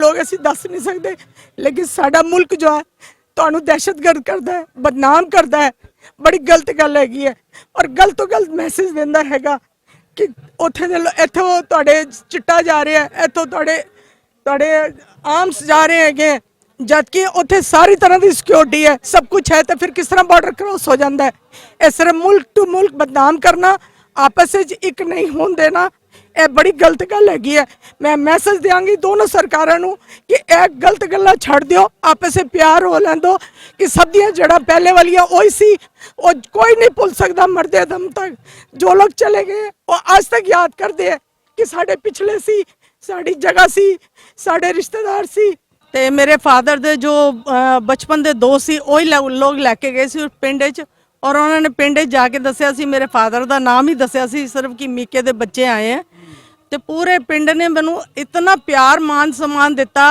लोग असीं दस नहीं सकते, लेकिन साडा मुल्क जो है तुहानूं दहशतगर्द करता है, बदनाम करता है, बड़ी गलत गल हैगी है। और गलत तो गलत मैसेज दिंदा हैगा कि उत्थे दे इत्थों तुहाडे चिट्टा जा रहा है, इत्थों तुहाडे आर्म्स जा रहे हैगे, जबकि उत्थे सारी तरह की सिक्योरिटी है, सब कुछ है, तो फिर किस तरह बॉर्डर क्रॉस हो जाता है। इस तरह मुल्क टू मुल्क बदनाम करना, आपस में एक नहीं होने देना, यह बड़ी गलत गल हैगी है। मैं मैसेज देंगी दोनों सरकारों नूं कि यह गलत गल्लां छड्ड दिओ, आपस में प्यार हो लैन दो कि सब दियां जड़ां पहले वालियां ओही सी, वो कोई नहीं भुल सकता मरदे दम तक। जो लोग चले गए वो आज तक याद करते हैं कि साडे पिछले सी, साडी जगह सी, साडे रिश्तेदार सी। ते मेरे फादर दे जो बचपन दे दोस्त सी वही लोग लैके गए सी पिंड च, और उन्होंने पिंड जाके दसिया सी, मेरे फादर का नाम ही दसिया सी सिर्फ कि मीके दे बच्चे आए हैं। तो पूरे पिंड ने मैनू इतना प्यार मान सम्मान दिता,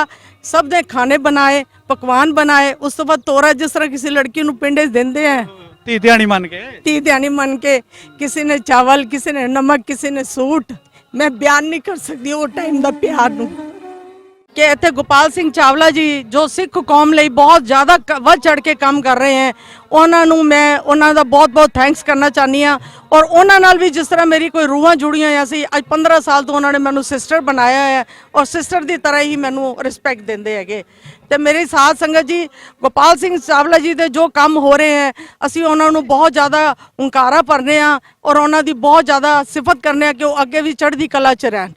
सब ने खाने बनाए, पकवान बनाए, उस तो बाद तोरा जिस तरह किसी लड़की नूं पिंड च दिंदे हैं, धी ध्यानी मन के धी ध्यानी मन के, किसी ने चावल, किसी ने नमक, किसी ने सूट। मैं बयान नहीं कर सकती वो टाइम का प्यार नूं कि इत्थे गोपाल सिंह चावला जी जो सिख कौम लई बहुत ज़्यादा वध चढ़ के काम कर रहे हैं, उन्होंने मैं उन्होंने बहुत बहुत थैंक्स करना चाहनी हाँ। और उन्होंने भी जिस तरह मेरी कोई रूहां जुड़ियां हुई सी, अज 15 साल तो उन्होंने मैनू सिस्टर बनाया है और सिस्टर की तरह ही मैनू रिस्पैक्ट देंदे हैगे। तो मेरी साध संगत जी, गोपाल सिंह चावला जी के जो काम हो रहे हैं, असी उन्होंने बहुत ज़्यादा हुंकारा भरने और उन्होंने बहुत ज़्यादा सिफत करने कि वो अगे भी चढ़दी कला च रहन।